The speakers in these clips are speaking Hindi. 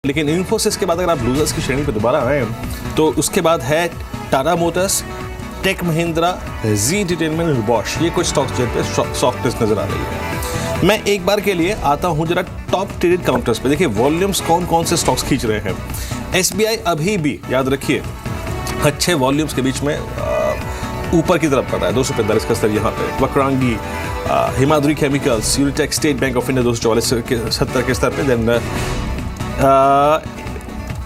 लेकिन इन्फोसिस के बाद अगर आप लूजर्स की श्रेणी पर दोबारा आए तो उसके बाद है टाटा मोटर्स, टेक महिंद्रा, जी एंटरटेनमेंट और बॉश। ये कुछ स्टॉक्स जिन पे सॉफ्टनेस नजर आ रही है। मैं एक बार के लिए आता हूं जरा टॉप ट्रेडेड काउंटर्स पे। देखिए वॉल्यूम्स कौन कौन से स्टॉक्स खींच रहे हैं। एसबीआई अभी भी याद रखिए अच्छे वॉल्यूम्स के बीच में ऊपर की तरफ पड़ रहा है, 245 का स्तर यहाँ पे। Vakrangee, Himadri chemicals, Unitech, state bank of India 244 के स्तर पे। देन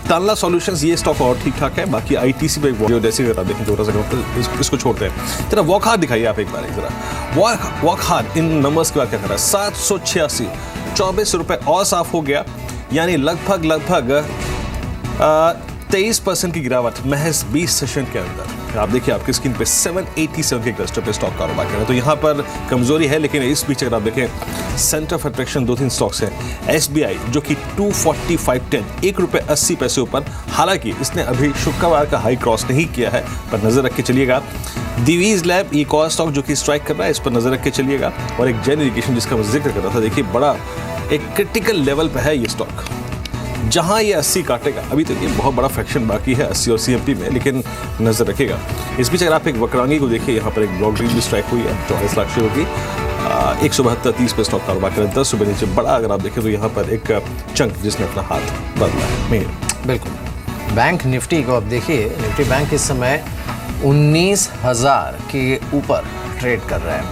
तानला सॉल्यूशंस, ये स्टॉक और ठीक ठाक है। बाकी आईटीसी पे जैसे अगर आप देखें थोड़ा सा इसको छोड़ते हैं। जरा वॉकहार्ड दिखाइए आप एक बार, जरा वॉकहार्ड इन नंबर्स के बाद क्या कर रहा है। 786, 24 रुपए और साफ हो गया, यानी लगभग 23% की गिरावट महज 20 सेशन के अंदर। आप देखिए आपकी स्क्रीन पे 787 के क्लस्टर पे स्टॉक कारोबार कर रहे हैं, तो यहाँ पर कमजोरी है। लेकिन इस बीच अगर आप देखें सेंटर ऑफ अट्रैक्शन 2-3 स्टॉक्स हैं। एसबीआई जो कि 245.10, ₹1.80 ऊपर, हालांकि इसने अभी शुक्रवार का हाई क्रॉस नहीं किया है, पर नजर रख के चलिएगा। दिवीज लैब एक और स्टॉक जो कि स्ट्राइक कर रहा है, इस पर नजर रख के चलिएगा। और एक जेन इरिगेशन जिसका मैं जिक्र कर रहा था, देखिए बड़ा एक क्रिटिकल लेवल पर है ये स्टॉक, जहां ये 80 काटेगा। अभी तो ये बहुत बड़ा फ्रैक्शन बाकी है 80 और सीएमपी में, लेकिन नजर रखेगा। इस बीच अगर आप एक वक्रांगी को देखिए, यहाँ पर एक ब्लॉक डील भी स्ट्राइक हुई है 44 लाख शेयरों की। 172.30 पे स्टॉक कारोबार कर 10 रुपये नीचे। बड़ा अगर आप देखें तो यहाँ पर एक चंक जिसने अपना हाथ बदला है। बिल्कुल। बैंक निफ्टी को अब देखिए, निफ्टी बैंक इस समय 19,000 के ऊपर ट्रेड कर रहा है।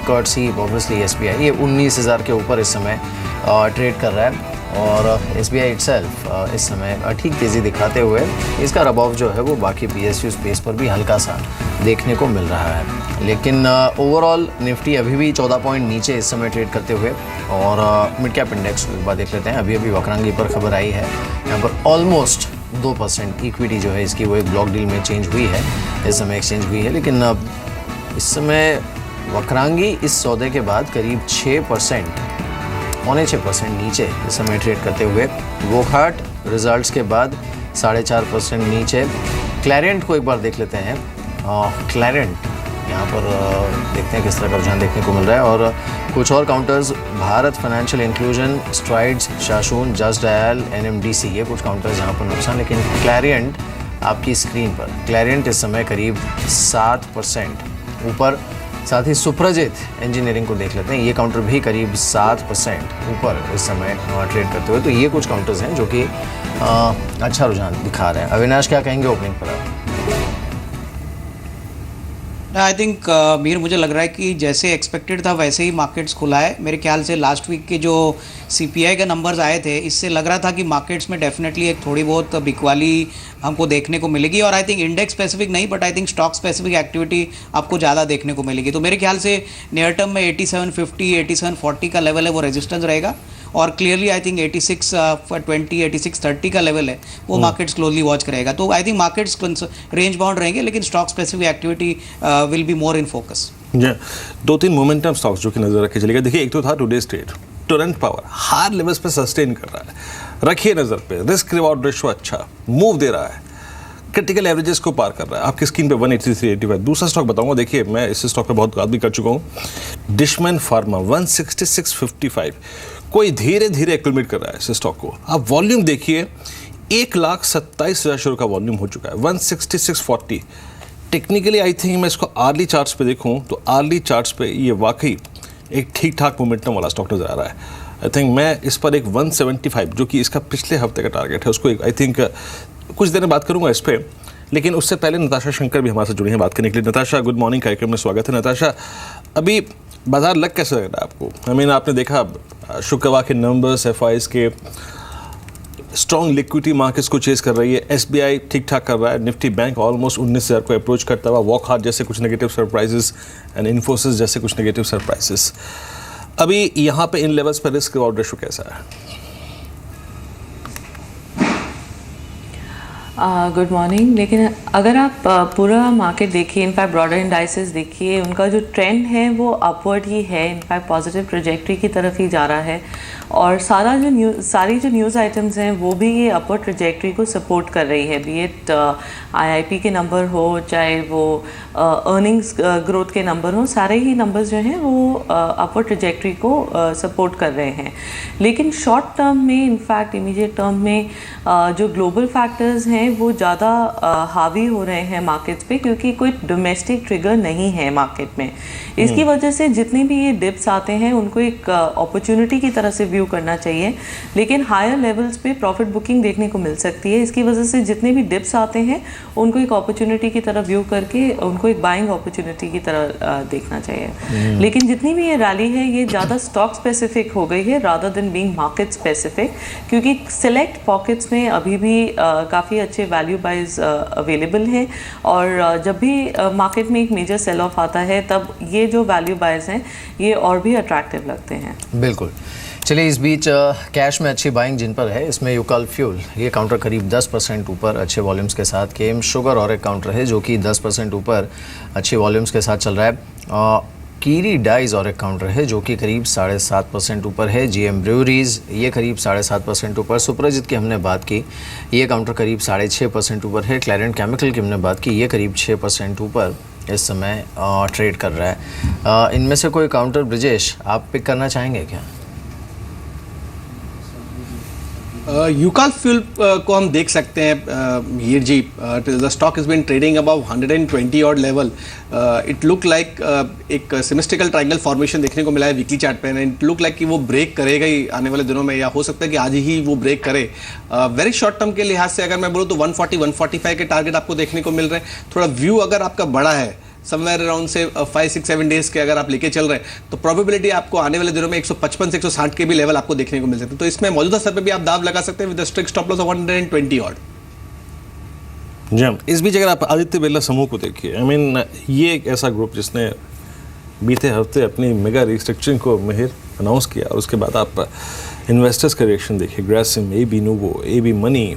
कर्टसी ऑब्वियसली एसबीआई ये 19,000 के ऊपर इस समय ट्रेड कर रहा है। और एसबीआई इटसेल्फ इस समय ठीक तेज़ी दिखाते हुए इसका रबाव जो है वो बाकी पीएसयू स्पेस पर भी हल्का सा देखने को मिल रहा है। लेकिन ओवरऑल निफ्टी अभी भी 14 पॉइंट नीचे इस समय ट्रेड करते हुए। और मिड कैप इंडेक्स एक बार देख लेते हैं। अभी वक्रांगी पर खबर आई है, यहाँ पर ऑलमोस्ट 2% इक्विटी जो है इसकी वो एक ब्लॉक डील में चेंज हुई है, इस समय एक्सचेंज हुई है। लेकिन इस समय वक्रांगी इस सौदे के बाद करीब 6%, 6% नीचे इस समय ट्रेड करते हुए। वोकहार्ट रिजल्ट्स के बाद 4.5% नीचे। क्लैरेंट को एक बार देख लेते हैं। क्लैरेंट यहाँ पर देखते हैं किस तरह का रुझान देखने को मिल रहा है। और कुछ और counters, Bharat financial inclusion, Strides, Shasun, Just Dial, NMDC, ये कुछ काउंटर्स यहाँ पर नुकसान। लेकिन क्लैरेंट आपकी स्क्रीन पर, क्लैरेंट इस समय करीब 7% ऊपर। साथ ही सुप्रजित इंजीनियरिंग को देख लेते हैं, ये काउंटर भी करीब 7% ऊपर इस समय ट्रेड करते हुए। तो ये कुछ काउंटर्स हैं जो कि अच्छा रुझान दिखा रहे हैं। अविनाश क्या कहेंगे ओपनिंग पर आप? आई थिंक मीर, मुझे लग रहा है कि जैसे एक्सपेक्टेड था वैसे ही मार्केट्स खुला है। मेरे ख्याल से लास्ट वीक के जो सीपीआई के नंबर्स आए थे, इससे लग रहा था कि मार्केट्स में डेफिनेटली एक थोड़ी बहुत बिकवाली हमको देखने को मिलेगी। और आई थिंक इंडेक्स स्पेसिफिक नहीं, but I think stock specific activity आपको ज़्यादा देखने को मिलेगी। तो मेरे ख्याल से नियर टर्म में 8750, 8740 का लेवल है वो रेजिस्टेंस रहेगा। और क्लियरली आई थिंक 8620, 8630 का लेवल है वो मार्केट्स क्लोजली वॉच करेगा। तो I think markets range bound रहेंगे, लेकिन stock specific activity will be more in focus. 2-3 momentum stocks जो कि नजर रखे चलेगा। देखिए एक तो था today's trade, Torrent power hard levels पे सस्टेन कर रहा है, रखिए नजर पे। रिस्क रिवॉर्ड रेशियो अच्छा मूव दे रहा है, क्रिटिकल एवरेजेस को पार कर रहा है। आपकी स्क्रीन पे 183.85। दूसरा स्टॉक बताऊंगा, देखिए मैं इस स्टॉक पे बहुत बात भी कर चुका हूँ। डिशमैन फार्मा 166.55, कोई धीरे धीरे एक्यूमुलेट कर रहा है इस स्टॉक को। आप वॉल्यूम देखिए, 1,27,000 शेयर का वॉल्यूम हो चुका है, 166.40। टेक्निकली आई थिंक मैं इसको आर्ली चार्ट्स पे देखूं तो आर्ली चार्ट्स पे ये वाकई एक ठीक ठाक मोमेंटम वाला स्टॉक नजर आ रहा है। आई थिंक मैं इस पर एक 175 जो कि इसका पिछले हफ्ते का टारगेट है, उसको आई थिंक कुछ देर में बात करूंगा इस पर। लेकिन उससे पहले नताशा शंकर भी हमारे साथ जुड़ी हैं बात करने के लिए। नताशा, गुड मॉर्निंग, कार्यक्रम में स्वागत है। नताशा, अभी बाजार लग कैसे लग रहा है आपको? आई मीन आपने देखा शुक्रवार के नंबर्स, एफआईज के स्ट्रॉन्ग लिक्विडिटी मार्केट्स को चेस कर रही है, एसबीआई ठीक ठाक कर रहा है, निफ्टी बैंक ऑलमोस्ट 19,000 को अप्रोच करता हुआ, वॉकहार्ट जैसे कुछ नेगेटिव सरप्राइजेस एंड इन्फोसिस जैसे कुछ नेगेटिव सरप्राइजेस। अभी यहाँ पे इन लेवल्स पर रिस्क रिवॉर्ड रेशियो कैसा है? Good morning. लेकिन अगर आप पूरा मार्केट देखिए, इनफैक्ट ब्रॉडर इंडाइसेस देखिए, उनका जो ट्रेंड है वो अपवर्ड ही है, इनफैक्ट पॉजिटिव ट्रेजेक्टरी की तरफ ही जा रहा है। और सारी जो न्यूज़ आइटम्स हैं वो भी ये अपवर्ड ट्रेजेक्टरी को सपोर्ट कर रही है, बी इट आईआईपी के नंबर हो, चाहे वो अर्निंग्स ग्रोथ के नंबर हो, सारे ही नंबर्स जो हैं वो अपवर्ड ट्रेजेक्टरी को सपोर्ट कर रहे हैं। लेकिन शॉर्ट टर्म में, इनफैक्ट इमीडिएट टर्म में जो ग्लोबल फैक्टर्स हैं वो ज़्यादा हावी हो रहे हैं मार्केट्स पे, क्योंकि कोई डोमेस्टिक ट्रिगर नहीं है मार्केट में। इसकी वजह से जितने भी ये डिप्स आते हैं उनको एक अपॉर्चुनिटी की तरह से व्यू करना चाहिए, लेकिन हायर लेवल्स पे प्रॉफिट बुकिंग देखने को मिल सकती है। इसकी वजह से जितने भी डिप्स आते हैं उनको एक अपॉर्चुनिटी की तरह व्यू करके उनको एक बाइंग अपॉर्चुनिटी की तरह देखना चाहिए। लेकिन जितनी भी ये रैली है ये ज़्यादा स्टॉक स्पेसिफिक हो गई है rather than being market specific, क्योंकि सेलेक्ट पॉकेट्स में अभी भी काफ़ी अच्छे वैल्यू बाइज अवेलेबल हैं। और जब भी मार्केट में एक मेजर सेल ऑफ आता है तब ये जो वैल्यू बाइज हैं ये और भी अट्रैक्टिव लगते हैं। बिल्कुल। चलिए, इस बीच कैश में अच्छी बाइंग जिन पर है, इसमें यूकल फ्यूल ये काउंटर करीब 10% ऊपर अच्छे वॉल्यूम्स के साथ। केएम शुगर और एक काउंटर है जो कि 10% ऊपर अच्छे वॉल्यूम्स के साथ चल रहा है। कीरी डाइज और एक काउंटर है जो कि करीब 7.5% ऊपर है। जीएम ब्रूअरीज ये करीब 7.5% ऊपर। सुप्रजित की हमने बात की, ये काउंटर करीब 6.5% ऊपर है। क्लैरेंट केमिकल की हमने बात की, ये करीब 6% ऊपर इस समय ट्रेड कर रहा है। इनमें से कोई काउंटर ब्रिजेश आप पिक करना चाहेंगे क्या? यूकॉल फ्यूल को हम देख सकते हैं Heer ji, the stock is been trading about 120 odd level. It look like एक सिमेस्ट्रिकल ट्रायंगल फॉर्मेशन देखने को मिला है वीकली चार्ट पे, एंड इट लुक लाइक कि वो ब्रेक करेगा ही आने वाले दिनों में, या हो सकता है कि आज ही वो ब्रेक करे। वेरी शॉर्ट टर्म के लिहाज से अगर मैं बोलूँ तो 140-145 के टारगेट आपको देखने को मिल रहे हैं। थोड़ा व्यू अगर आपका बड़ा है, समवेयर अराउंड से 5-6-7 डेज के अगर आप लेके चल रहे हैं, तो प्रोबेबिलिटी आपको आने वाले दिनों में 155 से 160 के भी लेवल आपको देखने को मिल सकते हैं। तो इसमें मौजूदा स्तर पे भी आप दाव लगा सकते हैं with strict stop loss of 120 odd. जी, इस बीच अगर आप आदित्य बिरला समूह को देखिए, आई मीन ये एक ऐसा ग्रुप जिसने बीते हफ्ते अपनी मेगा रिस्ट्रक्चरिंग को मेहर अनाउंस किया, और उसके बाद आप इन्वेस्टर्स का रिएक्शन देखिए। Grasim, AB Novo, AB money,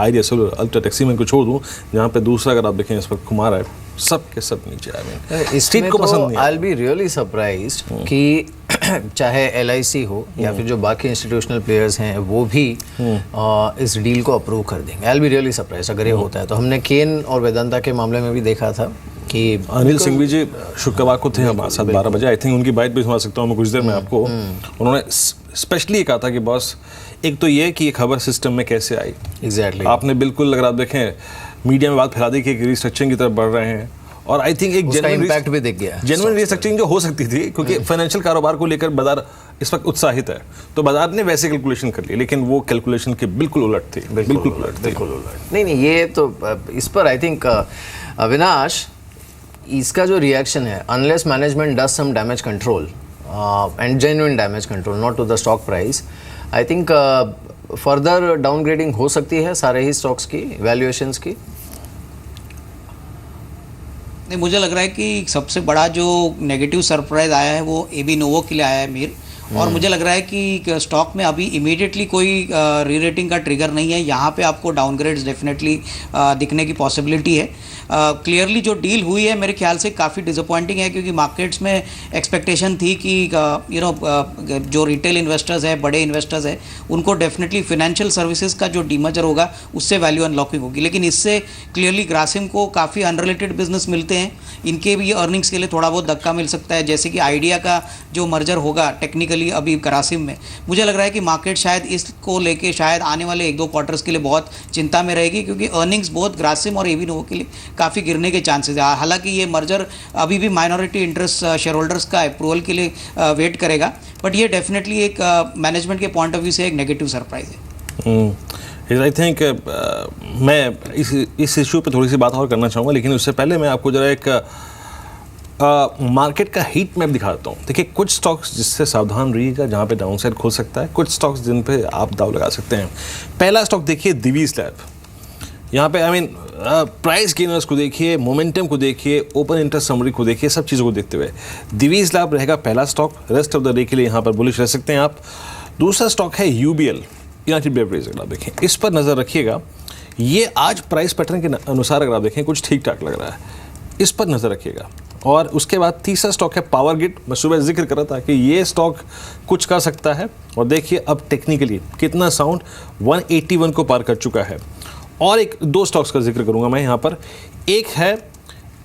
Idea solar, UltraTech cement को छोड़ दूं, जहाँ पे दूसरा अगर आप देखें इस वक्त कुमार है, सब के सब नीचे। आई मीन स्ट्रीट को पसंद नहीं। I will be really surprised कि चाहे एलआईसी हो या फिर जो बाकी इंस्टीट्यूशनल प्लेयर्स हैं वो भी इस डील को अप्रूव कर देंगे। I will be really surprised अगर ये होता है तो। हमने केन और वेदांता के मामले में भी देखा था कि अनिल सिंघवी जी शुक्रवार को थे हमारे साथ 12 बजे। आई थिंक उनकी बाइट भी सुना सकता हूँ मैं कुछ देर में आपको। उन्होंने स्पेशली कहा था कि बॉस, एक तो ये कि ये खबर सिस्टम में कैसे आई। एग्जैक्टली आपने बिल्कुल, अगर आप देखें मीडिया में बात फैला दी कि एक रिस्ट्रक्चरिंग की तरफ बढ़ रहे हैं, और आई थिंक एक जेन्युइन इम्पैक्ट भी दिख गया, जेन्युइन रिस्ट्रक्चरिंग जो हो सकती थी, क्योंकि फाइनेंशियल कारोबार को लेकर बाजार इस वक्त उत्साहित है, तो बाजार ने वैसे कैलकुलेशन कर ली, लेकिन वो कैलकुलेशन के बिल्कुल उलट थी। बिल्कुल उलट। नहीं, ये तो इस पर आई थिंक अविनाश, इसका जो रिएक्शन है, unless management does some damage control and genuine damage control, not to the stock price, I think further downgrading हो सकती है सारे ही स्टॉक्स की वैल्यूएशंस की। नहीं, मुझे लग रहा है कि सबसे बड़ा जो नेगेटिव सरप्राइज आया है वो एबी नोवो के लिए आया है मीर। और मुझे लग रहा है कि स्टॉक में अभी इमीडिएटली कोई री रेटिंग का ट्रिगर नहीं है। यहाँ पे आपको डाउनग्रेड्स डेफिनेटली दिखने की पॉसिबिलिटी है। क्लियरली जो डील हुई है मेरे ख्याल से काफ़ी डिसअपॉइंटिंग है, क्योंकि मार्केट्स में एक्सपेक्टेशन थी कि जो रिटेल इन्वेस्टर्स है, बड़े इन्वेस्टर्स है, उनको डेफिनेटली फिनेंशियल सर्विसेज का जो डीमर्जर होगा उससे वैल्यू अनलॉकिंग होगी। लेकिन इससे क्लियरली ग्रासिम को काफ़ी अनरिलेटेड बिजनेस मिलते हैं, इनके भी अर्निंग्स के लिए थोड़ा बहुत धक्का मिल सकता है। जैसे कि आइडिया का जो मर्जर होगा टेक्निकली अभी ग्रासिम में, मुझे लग रहा है कि मार्केट शायद इसको लेके शायद आने वाले 1-2 क्वार्टर्स के लिए बहुत चिंता में रहेगी, क्योंकि अर्निंग्स बहुत ग्रासिम और एबी नोवो के लिए काफ़ी गिरने के चांसेस है। हालांकि ये मर्जर अभी भी माइनॉरिटी इंटरेस्ट शेयर होल्डर्स का अप्रूवल के लिए वेट करेगा, बट ये डेफिनेटली एक मैनेजमेंट के पॉइंट ऑफ व्यू से एक नेगेटिव सरप्राइज है। आई थिंक मैं इस इशू पे थोड़ी सी बात और करना चाहूँगा, लेकिन उससे पहले मैं आपको जरा एक मार्केट का हीट मैप दिखाता हूँ। देखिए, कुछ स्टॉक्स जिससे सावधान रहिएगा, जहाँ पे डाउनसाइड खुल सकता है, कुछ स्टॉक्स जिन पे आप दाव लगा सकते हैं। पहला स्टॉक देखिए, दिवीज लैब। यहाँ पे आई मीन प्राइस गेनर्स को देखिए, मोमेंटम को देखिए, ओपन इंटरेस्ट समरी को देखिए, सब चीज़ों को देखते हुए दिवीज लैब रहेगा पहला stock. Rest of the day के लिए यहाँ पर बुलिश रह सकते हैं आप। दूसरा स्टॉक है यूबीएल। यूनाइटेड ब्रेवरीज अगर आप देखें, इस पर नज़र रखिएगा। ये आज प्राइस पैटर्न के अनुसार अगर आप देखें कुछ ठीक ठाक लग रहा है, इस पर नज़र रखिएगा। और उसके बाद तीसरा स्टॉक है पावर ग्रिड। मैं सुबह जिक्र कर रहा था कि ये स्टॉक कुछ कर सकता है, और देखिए अब टेक्निकली कितना साउंड 181 को पार कर चुका है। और एक दो स्टॉक्स का जिक्र करूंगा मैं यहाँ पर। एक है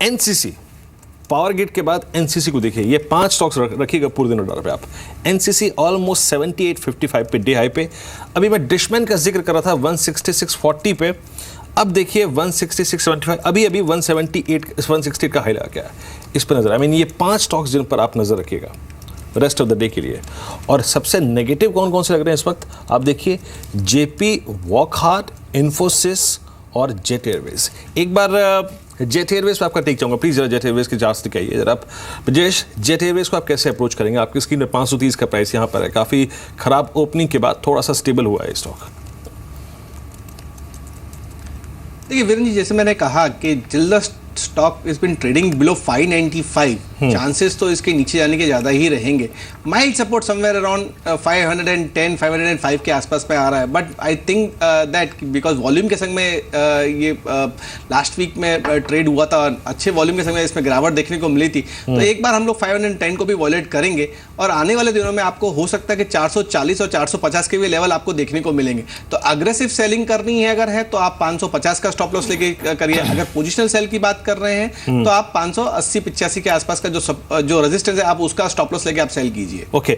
एनसीसी, पावर ग्रिड के बाद एनसीसी को देखिए, ये 5 स्टॉक्स रखिएगा पूरे दिन रडार पे आप। एनसीसी ऑलमोस्ट 78.55 पे डे हाई पे। अभी मैं डिशमैन का जिक्र कर रहा था 166.40 पे, अब देखिए 166.75, अभी 178 का हाई लगा क्या है, इस पर नजर। ये 5 स्टॉक्स जिन पर आप नजर रखिएगा रेस्ट ऑफ द डे के लिए। और सबसे नेगेटिव कौन कौन से लग रहे हैं इस वक्त, आप देखिए जेपी, वॉकहार्ट, इन्फोसिस और जेट एयरवेज। एक बार जेट एयरवेज पर आपका टेक चाहूँगा, प्लीज़ जरा जेट एयरवेज की जांच दिखाइए जरा आप। ब्रजेश, जेट एयरवेज को आप कैसे अप्रोच करेंगे? आपकी स्क्रीन में 530 का प्राइस यहाँ पर है, काफ़ी खराब ओपनिंग के बाद थोड़ा सा स्टेबल हुआ है स्टॉक। देखिए वीरेंद्र जी, जैसे मैंने कहा कि जिल्दा stock is been trading below 595, chances तो इसके नीचे जाने के ज़्यादा ही रहेंगे। माइल्ड सपोर्ट समवेयर अराउंड 510 505 के आसपास पे आ रहा है, but I think that because volume के संग में ये लास्ट वीक में ट्रेड हुआ था, अच्छे वॉल्यूम के संग में इसमें गिरावट देखने को मिली थी, तो एक बार हम लोग 510 को भी वॉलेट करेंगे, और आने वाले दिनों में आपको हो सकता है कि 440 और 450 के भी लेवल आपको देखने को मिलेंगे। तो अग्रेसिव सेलिंग करनी है अगर है तो आप 550 का स्टॉप लॉस लेके करिए। अगर पोजिशनल सेल की बात कर रहे हैं तो आप 580-85 के आसपास का जो रेजिस्टेंस है आप उसका स्टॉप लॉस लेके आप सेल कीजिए। ओके,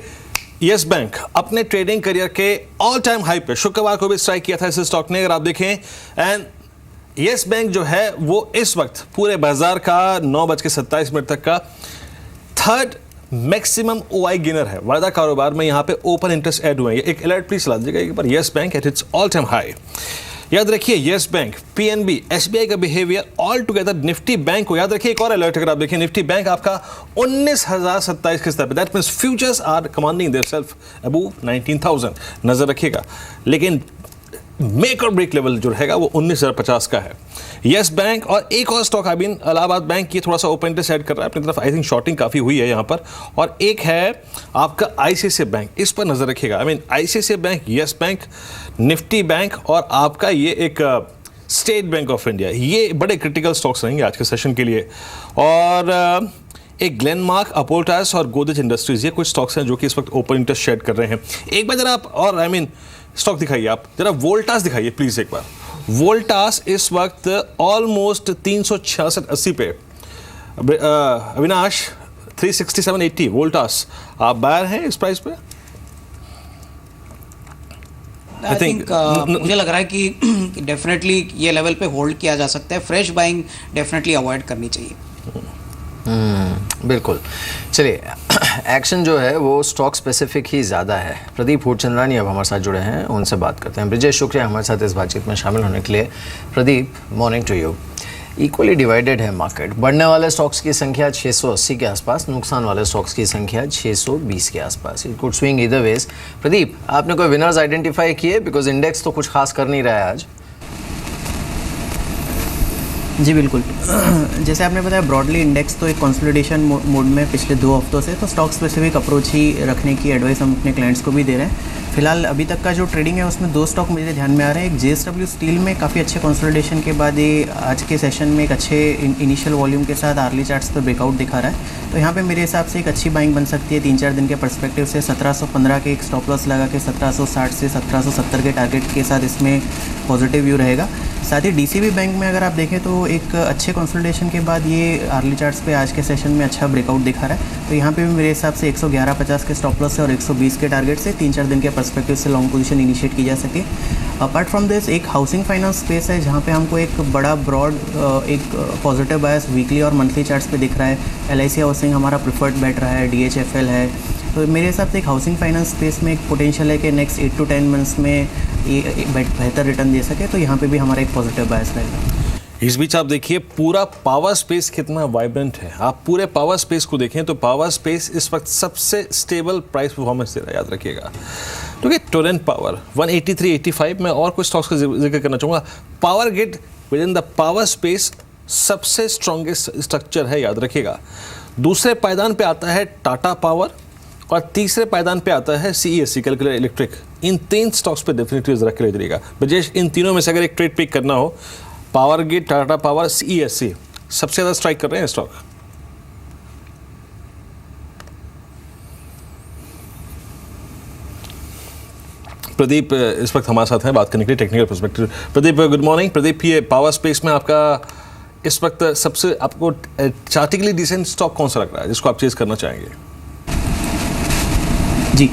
यस बैंक अपने ट्रेडिंग करियर के ऑल टाइम हाई पे शुक्रवार को भी स्ट्राइक किया था इस स्टॉक ने, अगर आप देखें। एंड यस बैंक जो है वो इस वक्त पूरे बाजार का 9:27 तक का थर्ड मैक्सिमम ओआई गेनर है। वायदा कारोबार में यहाँ पे ओपन इंटरेस्ट ऐड हुए हैं। एक अलर्ट प्लीज चला दीजिएगा एक बार, Yes Bank at its all time high. याद रखिए यस बैंक, पीएनबी, एसबीआई का behaviour all together. Nifty bank को याद रखिए, एक और अलर्ट अगर आप देखें, निफ्टी बैंक आपका 19,027 के स्तर पे, that means futures are commanding themselves above 19,000, नजर रखिएगा। लेकिन मेक और ब्रेक लेवल जो रहेगा वो 19,050 का है। यस बैंक और एक और स्टॉक इलाहाबाद बैंक, ये थोड़ा सा ओपन इंटरेस्ट ऐड कर रहा है अपनी तरफ। आई थिंक शॉर्टिंग काफ़ी हुई है यहाँ पर। और एक है आपका आईसीआईसीआई बैंक, इस पर नज़र रखिएगा। ICICI bank, yes bank, Nifty bank और आपका ये एक स्टेट बैंक ऑफ इंडिया, ये बड़े क्रिटिकल स्टॉक्स रहेंगे आज के सेशन के लिए। और एक ग्लेनमार्क, अपोलो टायर्स और गोदरेज इंडस्ट्रीज, ये कुछ स्टॉक्स हैं जो कि इस वक्त ओपन इंटरेस्ट शेड कर रहे हैं। एक बार जरा आप और स्टॉक दिखाइए, आप जरा वोल्टास दिखाइए प्लीज एक बार। वोल्टास इस वक्त ऑलमोस्ट 366.80 पे। अविनाश 367.80 वोल्टास, आप बायर हैं इस प्राइस पे? आई थिंक मुझे लग रहा है कि डेफिनेटली ये लेवल पे होल्ड किया जा सकता है। फ्रेश बाइंग डेफिनेटली अवॉइड करनी चाहिए। बिल्कुल। चलिए, एक्शन जो है वो स्टॉक स्पेसिफिक ही ज़्यादा है। प्रदीप हुरचंदानी अब हमारे साथ जुड़े हैं, उनसे बात करते हैं। ब्रिजेश, शुक्रिया हमारे साथ इस बातचीत में शामिल होने के लिए। Pradeep, morning to you. Equally divided है मार्केट, बढ़ने वाले स्टॉक्स की संख्या 680 के आसपास, नुकसान वाले स्टॉक्स की संख्या 620 के आसपास। It could swing either ways. Pradeep, आपने कोई विनर्स आइडेंटिफाई किए? बिकॉज इंडेक्स तो कुछ खास कर नहीं रहा है आज। जी बिल्कुल, जैसे आपने बताया ब्रॉडली इंडेक्स तो एक कंसोलिडेशन मोड में पिछले 2 हफ्तों से, तो स्टॉक स्पेसिफिक अप्रोच ही रखने की एडवाइस हम अपने क्लाइंट्स को भी दे रहे हैं। फिलहाल अभी तक का जो ट्रेडिंग है उसमें 2 स्टॉक मुझे ध्यान में आ रहे हैं। एक जेएसडब्ल्यू स्टील में काफ़ी अच्छे कंसोलिडेशन के बाद ये आज के सेशन में एक अच्छे इनिशियल वॉल्यूम के साथ आर्ली चार्ट्स पर ब्रेकआउट दिखा रहा है, तो यहाँ पे मेरे हिसाब से एक अच्छी बाइंग बन सकती है 3-4 दिन के पर्सपेक्टिव से। 1715 के एक स्टॉप लॉस लगा के 1760 से 1770 के टारगेट के साथ इसमें पॉजिटिव व्यू रहेगा। साथ ही डीसीबी बैंक में अगर आप देखें तो एक अच्छे कंसोलिडेशन के बाद ये आर्ली चार्ट्स पे आज के सेशन में अच्छा ब्रेकआउट दिखा रहा है, तो यहाँ पे भी मेरे हिसाब से 111.50 के स्टॉप लॉस से और 120 के टारगेट से 3-4 दिन के पर्सपेक्टिव से लॉन्ग पोजीशन इनिशिएट की जा सके। अपार्ट फ्रॉम दिस एक हाउसिंग फाइनेंस स्पेस है जहाँ पे हमको एक बड़ा ब्रॉड एक पॉजिटिव बायस वीकली और मंथली चार्ट्स पे दिख रहा है। LIC हाउसिंग हमारा प्रिफर्ड बेट रहा है, DHFL है, तो मेरे हिसाब से एक हाउसिंग फाइनेंस स्पेस में एक पोटेंशियल है कि नेक्स्ट 8 to 10 मंथ्स में ये बेहतर रिटर्न दे सके, तो यहाँ पे भी हमारा एक पॉजिटिव बायस रहेगा। इस बीच आप देखिए पूरा पावर स्पेस कितना वाइब्रेंट है। आप पूरे पावर स्पेस को देखें तो पावर स्पेस इस वक्त सबसे स्टेबल प्राइस परफॉर्मेंस दे रहा है, याद रखिएगा। क्योंकि टोरेंट पावर 183.85 में और कुछ स्टॉक्स का जिक्र करना चाहूँगा। Power grid with in the power space सबसे स्ट्रॉन्गेस्ट स्ट्रक्चर है, याद रखिएगा। दूसरे पायदान पे आता है टाटा पावर और तीसरे पायदान पे आता है CESC कैलकुलेटर इलेक्ट्रिक। इन 3 स्टॉक्स पे डेफिनेटली जरा के चलिएगा। ब्रजेश, इन तीनों में से अगर एक ट्रेड पिक करना हो, power grid, Tata power, CESC, सबसे ज़्यादा स्ट्राइक कर रहे हैं स्टॉक। प्रदीप इस वक्त हमारे साथ हैं बात करने के लिए technical perspective. Pradeep, good morning. Pradeep, ये पावर स्पेस में आपका इस वक्त सबसे आपको चार्टिकली डिसेंट स्टॉक कौन सा लग रहा है जिसको आप चेज करना चाहेंगे? जी,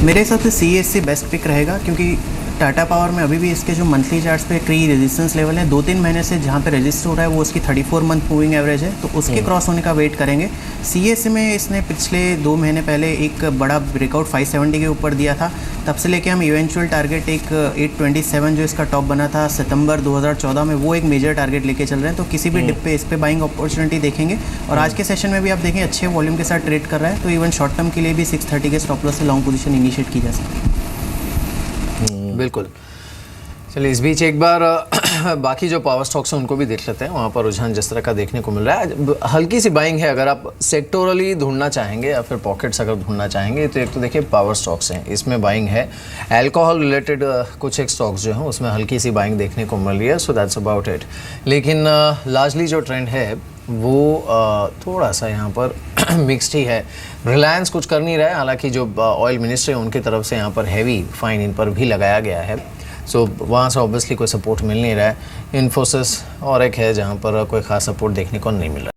मेरे हिसाब से CESC बेस्ट पिक रहेगा, क्योंकि टाटा पावर में अभी भी इसके जो मंथली चार्ट्स पे कई रेजिस्टेंस लेवल है, 2-3 महीने से जहाँ पे रजिस्ट हो रहा है वो उसकी 34 मंथ मूविंग एवरेज है, तो उसके क्रॉस होने का वेट करेंगे। CESC में इसने पिछले 2 महीने पहले एक बड़ा ब्रेकआउट 570 के ऊपर दिया था, तब से लेके हम इवेंचुअल टारगेट एक 827 जो इसका टॉप बना था सितंबर 2014 में, वो एक मेजर टारगेट लेके चल रहे हैं। तो किसी भी डिप पे इस पे बाइंग अपॉर्चुनिटी देखेंगे। और आज के सेशन में भी आप देखें अच्छे वॉल्यूम के साथ ट्रेड कर रहा है, तो इवन शॉर्ट टर्म के लिए भी 630 के स्टॉप लॉस से लॉन्ग पोजीशन इनिशिएट की जा सकती है। बिल्कुल। चलिए इस बीच एक बार बाकी जो पावर स्टॉक्स हैं उनको भी देख लेते हैं, वहाँ पर रुझान जिस तरह का देखने को मिल रहा है। हल्की सी बाइंग है, अगर आप सेक्टोरली ढूंढना चाहेंगे या फिर पॉकेट्स अगर ढूंढना चाहेंगे तो एक तो देखिए पावर स्टॉक्स हैं, इसमें बाइंग है। अल्कोहल रिलेटेड कुछ एक स्टॉक्स जो हैं उसमें हल्की सी बाइंग देखने को मिल रही है, सो दैट्स अबाउट इट। लेकिन लार्जली जो ट्रेंड है वो थोड़ा सा यहाँ पर मिक्स्ड ही है। रिलायंस कुछ कर नहीं रहा है, हालांकि जो ऑयल मिनिस्ट्री है उनकी तरफ से यहाँ पर हैवी फाइन इन पर भी लगाया गया है, सो वहाँ से ऑब्वियसली कोई सपोर्ट मिल नहीं रहा है। इन्फोसिस और एक है जहाँ पर कोई ख़ास सपोर्ट देखने को नहीं मिल रहा।